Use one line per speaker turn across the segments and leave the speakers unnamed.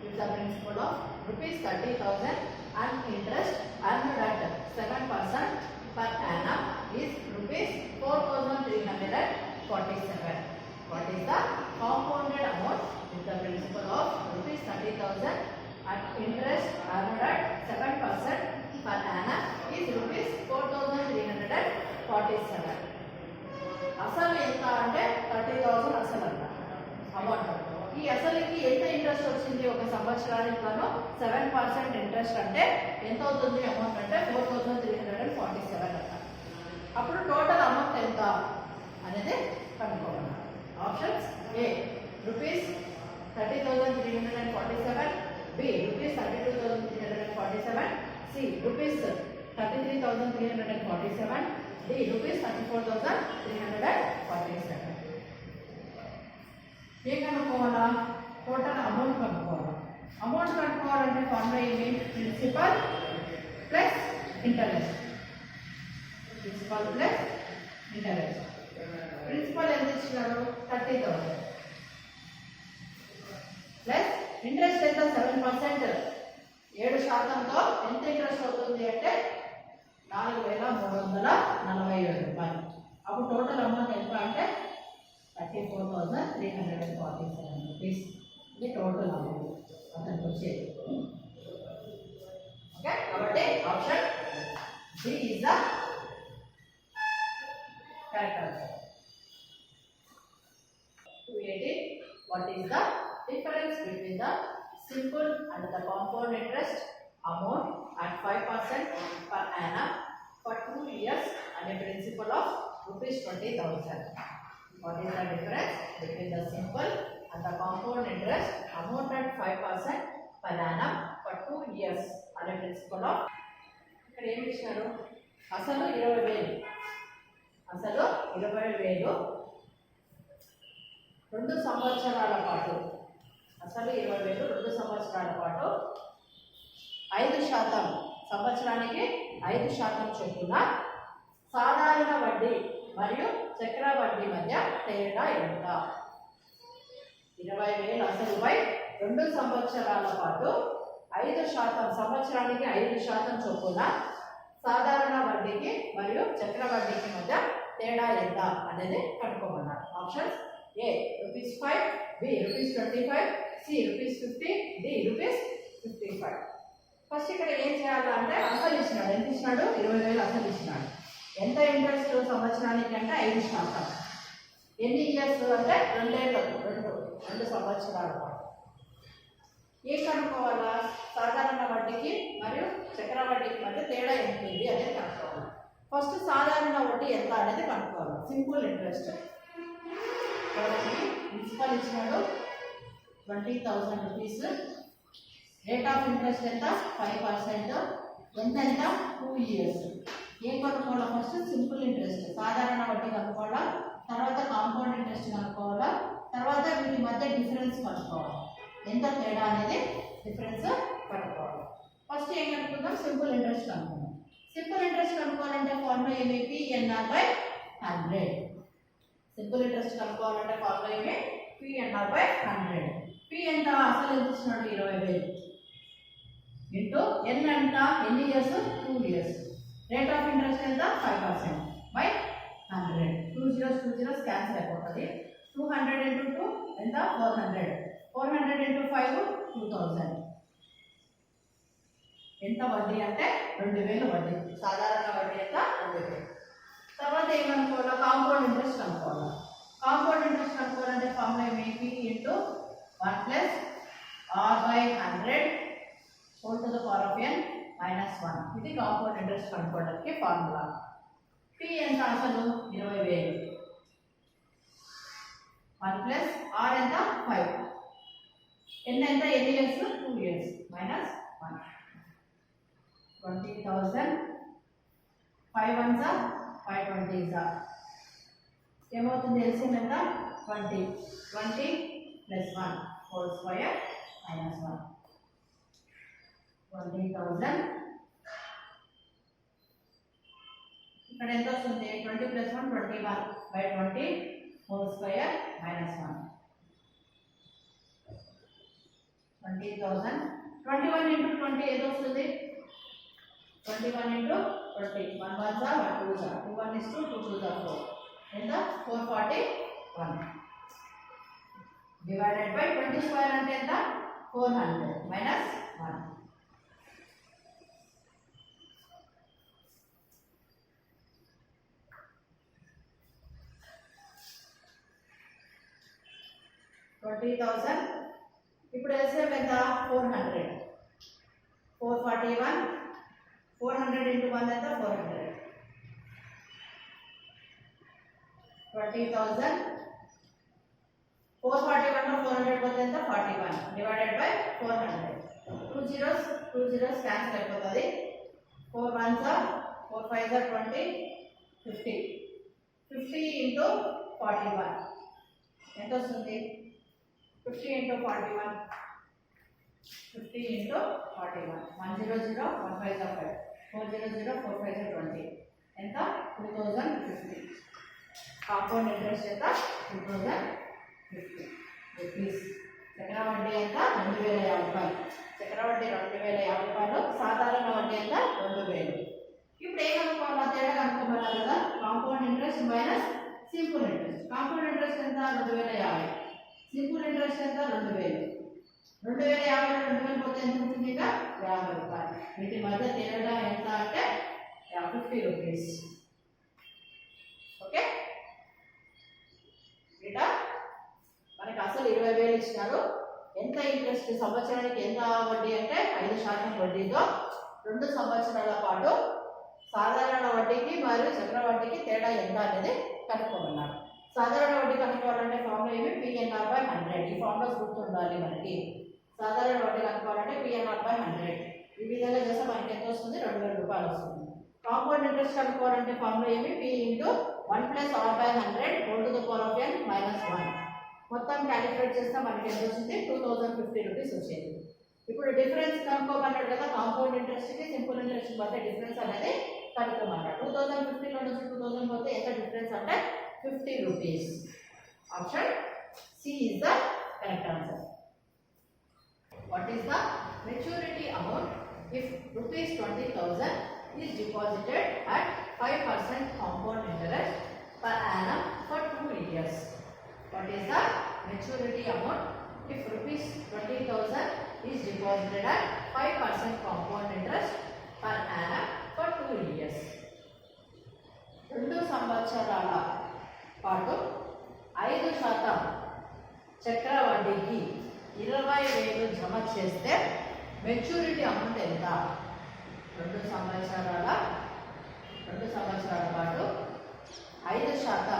with the principal of rupees 30,000 and interest earned at 7% per annum is rupees 4,347. What is the compounded amount with the principal of rupees 30,000 and interest earned at 7% per annum is rupees 4,347. అసలు ఎంత అంటే 30,000 అసలు అంట amount. ఈ అసలుకి ఎంత interest వచ్చింది ఒక సంవత్సరానికి గాను 7% ఇంట్రెస్ట్ అంటే ఎంత అవుతుంది అమౌంట్ అంటే 4,347 అంట. అప్పుడు టోటల్ అమౌంట్ ఎంత అనేది కనుక్కోవాలి. Options A rupees 30,347, B rupees 32,347, C rupees 33,347, D rupees 34,347. ఏ కనుక్కోవాలా? టోటల్ అమౌంట్ కనుక్కోవాలి. అమౌంట్ కనుక్కోవాలంటే ఫార్ములా ఏమి? Principal plus interest. Principal plus interest. Principal ఎంత ఇచ్చినాడు? 30,000 ప్లస్ ఇంట్రెస్ట్ ఎంత? 7%. 7%తో ఎంత ఇంట్రెస్ట్ అవుతుంది అంటే 4,347 రూపాయలు. అప్పుడు టోటల్ అమౌంట్ ఎంత అంటే 34,347 రూపీస్. ఇది టోటల్ అమౌంట్ అతనికి వచ్చేది. ఓకే, కాబట్టి option D is the correct answer. 218. What is the difference between the simple and the compound interest amount at 5% per annum for 2 years and a principal of rupees 20,000? What is the difference between the simple and the compound interest amount at 5% per annum for 2 years and a principal of? ఇక్కడ ఏమి ఇచ్చినారు? అసలు 20,000. అసలు 20,000 2 సంవత్సరాల పాటు. అసలు 20,000 2 సంవత్సరాల పాటు 5% సంవత్సరానికి 5% చొప్పున సాధారణ వడ్డీ మరియు చక్ర వడ్డీ మధ్య తేడా ఎంత? 20,000 అసలుపై 2 సంవత్సరాల పాటు 5% సంవత్సరానికి 5% చొప్పున సాధారణ వడ్డీకి మరియు చక్ర వడ్డీకి మధ్య తేడా ఎంత అనేది కనుక్కోమన్నారు. Options A rupees 5, B rupees 25, C rupees 50, D rupees 55. First ఇక్కడ ఏం చేయాలంటే అసలు ఇచ్చినాడు. ఎంత ఇచ్చినాడు? 20,000 అసలు ఇచ్చినాడు. ఎంత ఇంట్రెస్ట్ సంవత్సరానికి అంటే 5%. ఎన్ని ఇయర్స్ అంటే 2 సంవత్సరాల పాటు. ఏ కనుక్కోవాలా? సాధారణ వడ్డీకి మరియు చక్ర వడ్డీకి మధ్య తేడా ఉంటుంది అనేది కనుక్కోవాలి. ఫస్ట్ సాధారణ వడ్డీ ఎంత అనేది కనుక్కోవాలి. Simple interest. ప్రిన్సిపల్ ఇచ్చినాడు 20,000 రూపీస్. రేట్ ఆఫ్ ఇంట్రెస్ట్ ఎంత? 5%. ఎంత 2 ఇయర్స్. ఏం కనుక్కోవాలా? ఫస్ట్ సింపుల్ ఇంట్రెస్ట్ సాధారణ వడ్డీ కనుక్కోవాలా, తర్వాత కాంపౌండ్ ఇంట్రెస్ట్ కనుక్కోవాలా, తర్వాత వీటి మధ్య డిఫరెన్స్ కనుక్కోవాలి. ఎంత తేడా అనేది డిఫరెన్స్ కనుక్కోవాలి. ఫస్ట్ ఏం కనుక్కుందాం? సింపుల్ ఇంట్రెస్ట్ కనుక్కుందాం. సింపుల్ ఇంట్రెస్ట్ కనుక్కోవాలంటే ఫార్ములా ఏమి? P/100. సింపుల్ ఇంట్రెస్ట్ కనుక్కోవాలంటే ఫార్ములా ఏమి? P/100. P ఎంత? అసలు ఎంత ఇచ్చినాడు? 20,000 ఇంటూ ఎన్ ఎంత? ఎన్ని years? 2 years. Rate of interest ఎంత? 5% బై 100. 2 zeros క్యాన్సిల్ అయిపోతుంది. 200 ఇంటూ 2 ఎంత? 400. 400 ఇంటూ 5 2000. ఎంత వడ్డీ అంటే 2,000 వడ్డీ. సాధారణ వడ్డీ ఎంత? 2,000. తర్వాత ఏమనుకోవాలా? కాంపౌండ్ ఇంట్రెస్ట్ అనుకోవాలా. కాంపౌండ్ ఇంట్రెస్ట్ అనుకోవాలంటే ఫార్ములా ఏమి? P into 1 plus R/100 whole to the power of n minus 1. ఇది కాంపౌండ్ ఇంట్రెస్ట్ కనుక్కోవడానికి ఫార్ములా. P ఎంత? అసలు 20,000. 1 ప్లస్ R ఎంత? 5. n ఎంత? ఎన్ని years? 2 years minus 1. 20,000. 5 1s 5 20s ఏమవుతుంది? ఎల్సిఎం ఎంత? 20. 20 ప్లస్ 1 హోల్ స్క్వేర్ మైనస్ 1. 20,000. ఇక్కడ ఎంత వస్తుంది? 20 plus 1 21 by 20 whole square minus 1. 20,000. 21 into 20 ఏదో వస్తుంది 21 into 20 1 1 are 1 2 are 2 1 is 2 2 2 are 4 ఎంత 441 divided by 20 square అంటే ఎంత 400 minus 1 20,000 ఇప్పుడు LCM ఎంత 400 441 400 into 1 ఎంత 400 20,000 441 లో 400 పోతే ఎంత 41 divided by 400 2 zeros cancel అయిపోతుంది 4 1s are 4 5s are 20 50 50 into 41 ఎంత వస్తుంది 50 into 41 50 into 41 100 1 5 are 5 400 4 5 are 20 ఎంత 2050 కాంపౌండ్ ఇంట్రెస్ట్ ఎంత 2050 రూపీస్ చక్రవడ్డీ ఎంత 2050 రూపాయలు చక్రవడ్డీ 2050 రూపాయలు సాధారణ వడ్డీ ఎంత 2000 ఇప్పుడు ఏం కనుక్కోవాలి తేడా కనుక్కోమన్నారు కదా compound interest minus simple interest compound interest ఎంత 2050 సింపుల్ ఇంట్రెస్ట్ ఎంత 2000 2050 పోతే ఎంత ఉంటుంది ఇక 50 రూపాయలు వీటి మధ్య తేడా ఎంత అంటే 50 రూపీస్ ఓకే ఇట మనకి అసలు 20,000 ఇచ్చినారు ఎంత ఇంట్రెస్ట్ సంవత్సరానికి ఎంత వడ్డీ అంటే 5% వడ్డీతో 2 సంవత్సరాల పాటు సాధారణ వడ్డీకి మరియు చక్రవడ్డీకి తేడా ఎంత అనేది కనుక్కోమన్నారు సాధారణ వడ్డీ కనుక్కోవాలంటే ఫార్ములా ఏమి PNR by 100 ఈ ఫార్ములాస్ గుర్తుండాలి మనకి సాధారణ వడ్డీ కనుక్కోవాలంటే PNR by 100 ఈ విధంగా చేస్తే మనకి ఎంత వస్తుంది 2000 రూపాయలు వస్తుంది కాంపౌండ్ ఇంట్రెస్ట్ కనుక్కోవాలంటే ఫార్ములా ఏమి P into 1 plus R by 100 whole to the power of n minus 1 మొత్తం క్యాలిక్యులేట్ చేస్తే మనకి ఎంత వచ్చింది 2050 రూపీస్ వచ్చింది ఇప్పుడు డిఫరెన్స్ కనుక్కోమన్నాడు కదా కాంపౌండ్ ఇంట్రెస్ట్ కి సింపుల్ ఇంట్రెస్ట్ మధ్య డిఫరెన్స్ అనేది కనుక్కోమన్నాడు 2050 లో నుంచి 2000 పోతే ఎంత డిఫరెన్స్ అంటే 50 rupees. Option C is the correct answer. What is the maturity amount if rupees 20,000 is deposited at 5% compound interest per annum for 2 years? What is the maturity amount if rupees 20,000 is deposited at 5% compound interest per annum for 2 years? 2 సంవత్సరాల పాటు 5% చక్రవడ్డీకి 20,000 జమ చేస్తే maturity amount ఎంత 2 సంవత్సరాల పాటు 5%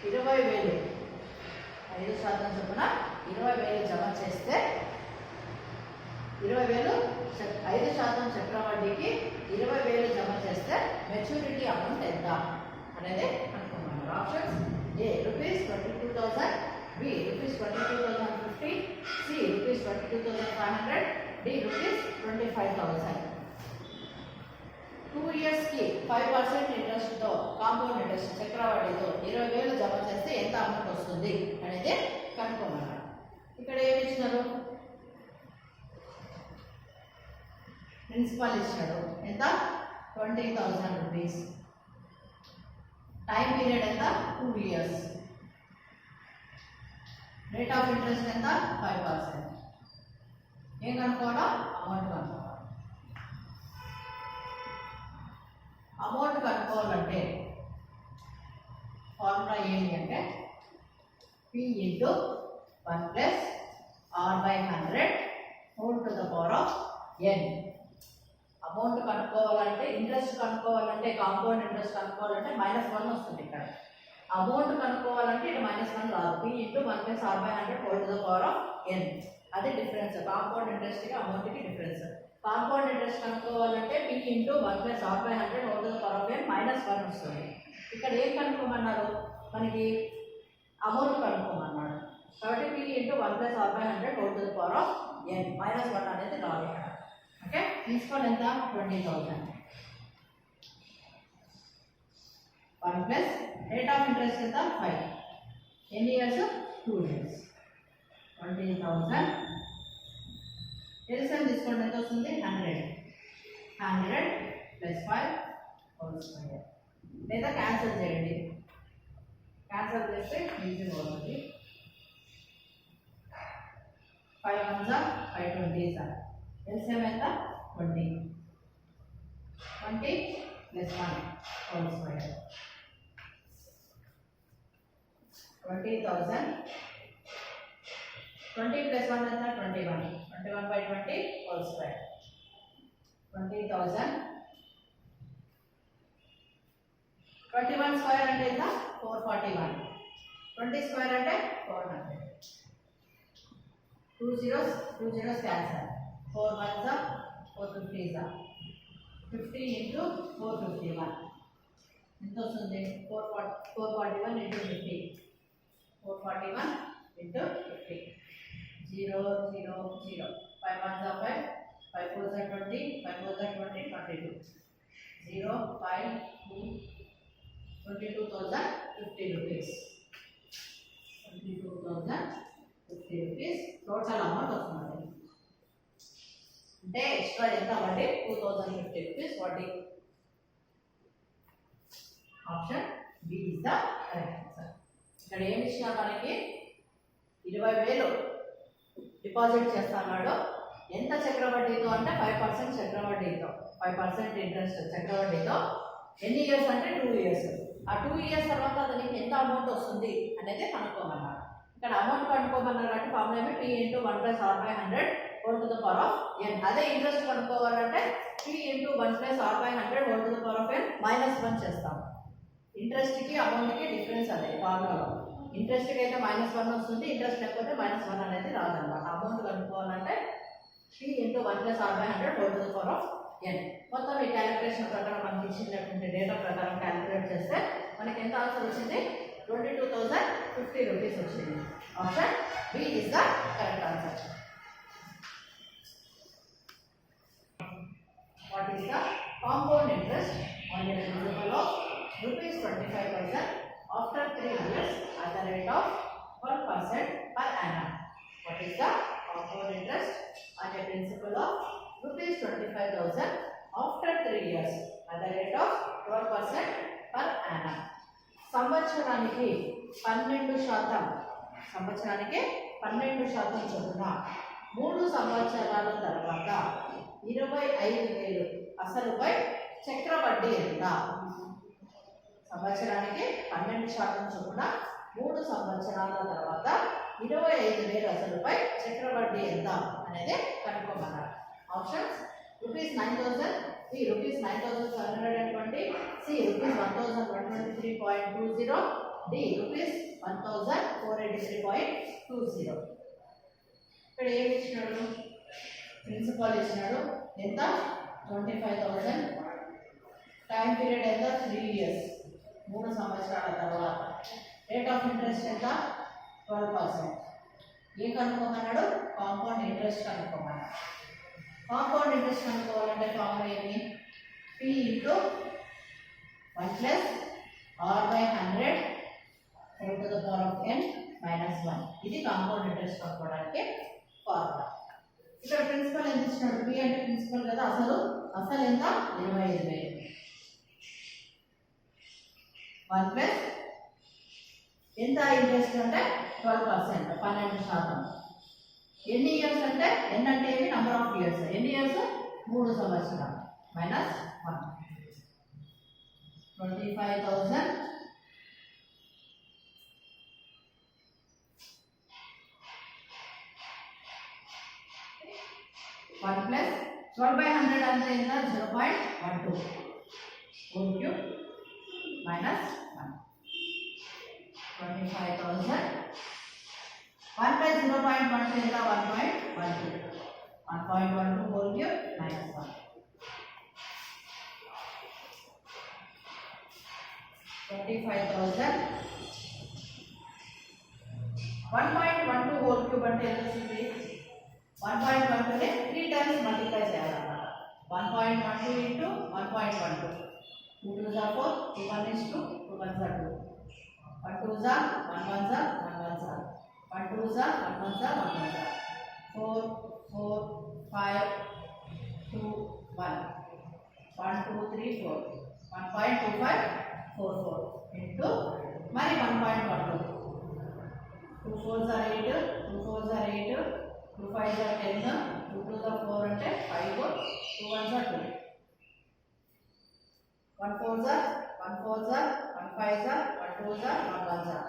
20,000 5% చొప్పున 20,000 జమ చేస్తే 5% చక్రవడ్డీకి 20,000 జమ చేస్తే మెచ్యూరిటీ అమౌంట్ ఎంత అనేది అనుకున్నాను options A rupees 22,000 B rupees 22,050 C rupees 22,500 D rupees 25,000 2 years కి 5% ఇంట్రెస్ట్ తో కాంపౌండ్ ఇంట్రెస్ట్ చక్రవడ్డీతో 20,000 జమ చేస్తే ఎంత అమౌంట్ వస్తుంది అనేది కనుక్కోమన్నారు ఇక్కడ ఏమి ఇచ్చినారు ప్రిన్సిపల్ ఇచ్చాడు ఎంత 20,000 రూపీస్ టైం పీరియడ్ ఎంత 2 years రేట్ ఆఫ్ ఇంట్రెస్ట్ ఎంత 5% ఏం కనుక్కోవడం అమౌంట్ కనుక్కోవాలంటే ఫార్ములా ఏంటి అంటే P into 1 plus R by 100 whole to the power of n amount కనుక్కోవాలంటే ఇంట్రెస్ట్ కనుక్కోవాలంటే కాంపౌండ్ ఇంట్రెస్ట్ కనుక్కోవాలంటే -1 వస్తుంది ఇక్కడ అమౌంట్ కనుక్కోవాలంటే ఇక్కడ -1 రాదు P into 1 plus R by 100 whole to the power of n అది డిఫరెన్స్ కాంపౌండ్ ఇంట్రెస్ట్ కి అమౌంట్ కి డిఫరెన్స్ కాంపౌండ్ ఇంట్రెస్ట్ కనుక్కోవాలంటే P into 1 plus R by 100 whole to the power of n -1 వస్తుంది ఇక్కడ ఏం కనుక్కోమన్నారు మనకి అమౌంట్ కనుక్కోమన్నాడు కాబట్టి P into 1 plus R by 100 whole to the power of n -1 అనేది రాదు ఇక్కడ ఓకే ప్రిన్సిపల్ ఎంత 20,000 1 plus రేట్ ఆఫ్ ఇంట్రెస్ట్ ఎంత 5 ఎన్ని ఇయర్స్ 2 years 20,000 ఎల్సిఎం తీసుకోండి ఎంత వస్తుంది 100 ప్లస్ 5 హోల్ స్క్వేర్ లేదా క్యాన్సిల్ చేయండి క్యాన్సిల్ చేస్తే ఈజీగా అవుతుంది 5 1s 5 20s ఎల్సిఎం ఎంత 20 ప్లస్ 1 హోల్ స్క్వేర్ 20,000 20 plus 1 ఎంత 21 by 20 whole square 20,000 21 square అంటే ఎంత 441 20 square అంటే 400 2 zeros cancel 4 1s 4 50s 50 into 451 ఎంత వస్తుంది 441 into 50 441 into 50 0 0 0 5 1s 5 5 4s 20 5 4s 20 22 0 5 2 22,050 rupees 22,050 rupees total amount వస్తుంది అంటే ఎక్స్ట్రా ఎంత వడ్డీ 2,050 rupees వడ్డీ option B is the correct answer ఇక్కడ ఏమి ఇచ్చినా మనకి 20,000 డిపాజిట్ చేస్తున్నాడు ఎంత చక్రవడ్డీతో అంటే 5% చక్రవడ్డీతో 5% ఇంట్రెస్ట్ చక్రవడ్డీతో ఎన్ని ఇయర్స్ అంటే 2 years ఆ 2 years తర్వాత అతనికి ఎంత అమౌంట్ వస్తుంది అనేది కనుక్కోమన్నారు ఇక్కడ అమౌంట్ కనుక్కోమన్నారు అంటే ఫార్ములా ఏమి p into 1 plus r by 100 whole to the power of n అదే ఇంట్రెస్ట్ కనుక్కోవాలంటే p into 1 plus r by 100 whole to the power of n minus 1 చేస్తాం ఇంట్రెస్ట్ కి అమౌంట్ కి డిఫరెన్స్ అదే ఫార్ములాలో ఇంట్రెస్ట్ కి అయితే -1 వస్తుంది ఇంట్రెస్ట్ లేకపోతే -1 అనేది రాదన్నమాట amount కనుక్కోవాలంటే p into 1 plus r by 100 whole to the power of n మొత్తం ఈ క్యాలిక్యులేషన్ ప్రకారం మనకి ఇచ్చినటువంటి డేటా ప్రకారం క్యాలిక్యులేట్ చేస్తే మనకి ఎంత ఆన్సర్ వచ్చింది 22,050 రూపీస్ వచ్చింది option B is the correct answer what is the compound interest on the principal of rupees 25,000 after 3 years at the rate of 12% per annum. What is the compound interest on the principal of rupees 25,000 after 3 years at the rate of 12% per annum? సంవత్సరానికి 12% చొప్పున 3 సంవత్సరాల తర్వాత 25,000 అసలుపై చక్రవడ్డీ ఎంత సంవత్సరానికి 12% చొప్పున 3 సంవత్సరాల తర్వాత 25,000 అసలుపై చక్రవడ్డీ ఎంత అనేది కనుక్కోమన్నారు ఆప్షన్స్ ₹9,000 B ₹9,720 C ₹1,123.20 D ₹1,483.20 ఇక్కడ ఏమి ఇచ్చినాడు ప్రిన్సిపల్ ఇచ్చినాడు ఎంత 25,000 టైం పీరియడ్ ఎంత 3 years 3 సంవత్సరాల తర్వాత రేట్ ఆఫ్ ఇంట్రెస్ట్ ఎంత 12%. ఏం కనుక్కోమన్నాడు కాంపౌండ్ ఇంట్రెస్ట్ కనుక్కోమన్నాడు కాంపౌండ్ ఇంట్రెస్ట్ కనుక్కోవాలంటే ఫార్ములా ఏమి p into 1 plus r by 100 whole to the power of n minus 1 ఇది కాంపౌండ్ ఇంట్రెస్ట్ కనుక్కోవడానికి ఫార్ములా ఇక్కడ ప్రిన్సిపల్ ఎంత ఇచ్చినాడు p అంటే ప్రిన్సిపల్ కదా అసలు ఎంత 25,000 1 ప్లస్ ఎంత ఇంట్రెస్ట్ అంటే 12% 12%. ఎన్ని ఇయర్స్ అంటే ఎన్ అంటే ఏమి నంబర్ ఆఫ్ ఇయర్స్ ఎన్ని ఇయర్స్ 3 సంవత్సరాలు మైనస్ 1 25,000 1 ప్లస్ 12/100 అంటే ఎంత 0.12 whole cube minus 1 25,000 1 plus 0.12 ఎంత 1.12 whole cube minus 1 25,000 1.12 whole cube అంటే ఎంత వస్తుంది 1.12 ని 3 times మల్టిప్లై చేయాలన్నమాట 1.12 into 1.12 2 2s are 4 2 1 is 2 2 1s are 2 1 2 za 1 1 za 1 1 za 1 2 za 1 1 za 1 1 za 4 4 5 2 1 1 2 3 4 1.25 44 into మరి 1.12 2 4s are 8 2 4s are 8 2 5s are 10 2 2s are 4 అంటే 5 2 1s are 2 1 4s are 1 4s are 1 5s are 1 2s are 1 1s are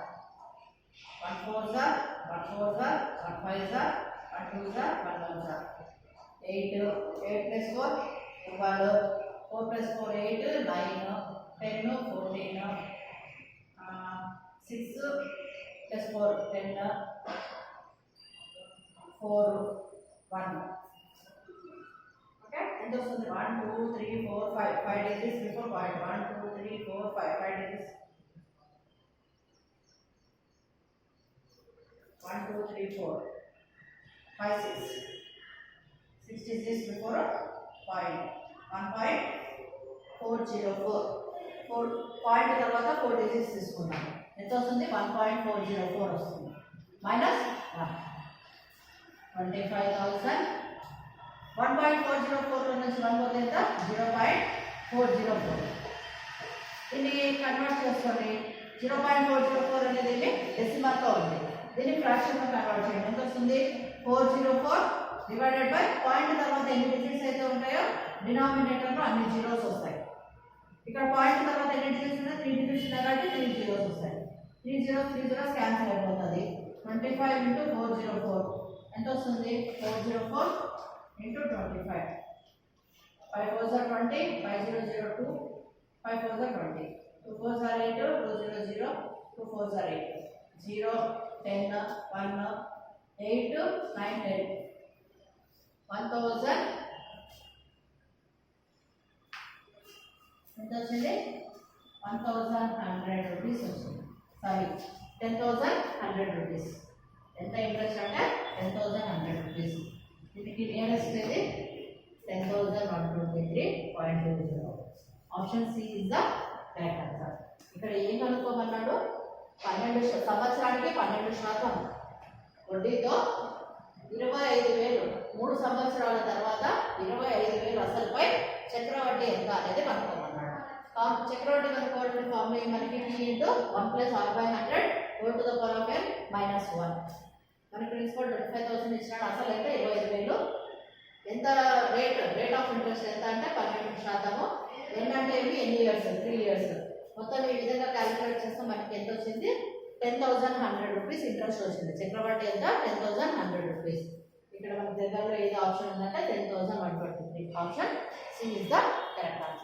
1 4s are 1 4s are 1 5s are 1 2s are 1 1s are 8 8 plus 4 12 4 plus 4 8 9 10 14 6 plus 4 10 4 1 okay and those are 1 2 3 4 5 5 digits before point 1 2 3 4 5 5 digits 1 2 3 4 5 6 6 digits before point 1.404 4 point తర్వాత 4 digits తీసుకున్నాం ఎంత వస్తుంది 1.404 వస్తుంది minus 25,000 1.404 నుంచి 1 పోతే ఎంత 0.404 దీన్ని convert చేసుకోండి 0.404 అనేది డెసిమల్లో ఉంది దీన్ని ఫ్రాక్షన్లో కన్వర్ట్ చేయండి ఎంత వస్తుంది 404 డివైడెడ్ బై పాయింట్ తర్వాత ఎన్ని డిజిట్స్ అయితే ఉంటాయో డినామినేటర్లో అన్ని జీరోస్ వస్తాయి ఇక్కడ పాయింట్ తర్వాత ఎన్ని డిజిట్స్ ఉన్నాయి 3 డిజిట్స్ ఉన్నాయి కాబట్టి 3 జీరోస్ వస్తాయి 3 జీరోస్ క్యాన్సిల్ అయిపోతుంది 25 into 404 ఎంత వస్తుంది 404 into 25 5 4s are 20 5002 5 4s are 20 2 4s are 8 200 2 4s are 8 0 10 1 8 9 10 1000 ఎంత వచ్చింది 1100 రూపీస్ వస్తుంది సారీ 10,100 రూపీస్ ఎంత ఇంట్రెస్ట్ అంటే 10,100 రూపీస్ దీనికి నియరెస్ట్ ఇది 10,123.20 option C is the right answer ఇక్కడ ఏం కనుక్కోమన్నాడు 12 సంవత్సరానికి 12% వడ్డీతో 25,000 3 సంవత్సరాల తర్వాత 25,000 అసలుపై చక్రవడ్డీ ఎంత అనేది కనుక్కోమన్నాడు చక్రవడ్డీ కనుక్కోవడానికి ఫార్ములా మనకి t into 1 plus r by 100 whole to the power of n minus 1 మనకి ప్రిన్సిపల్ 25,000 ఇచ్చినాడు అసలు అయితే 25,000 ఎంత రేట్ ఆఫ్ ఇంట్రెస్ట్ ఎంత అంటే 12% n అంటే ఏమి ఎన్ని ఇయర్స్ 3 ఇయర్స్ మొత్తం ఈ విధంగా క్యాలిక్యులేట్ చేస్తే మనకి ఎంత వచ్చింది 10,100 రూపీస్ ఇంట్రెస్ట్ వచ్చింది చక్రవడ్డీ ఎంత 10,100 రూపీస్ ఇక్కడ మనకి దగ్గరలో ఏది ఆప్షన్ ఉందంటే 10,123 option C is the correct answer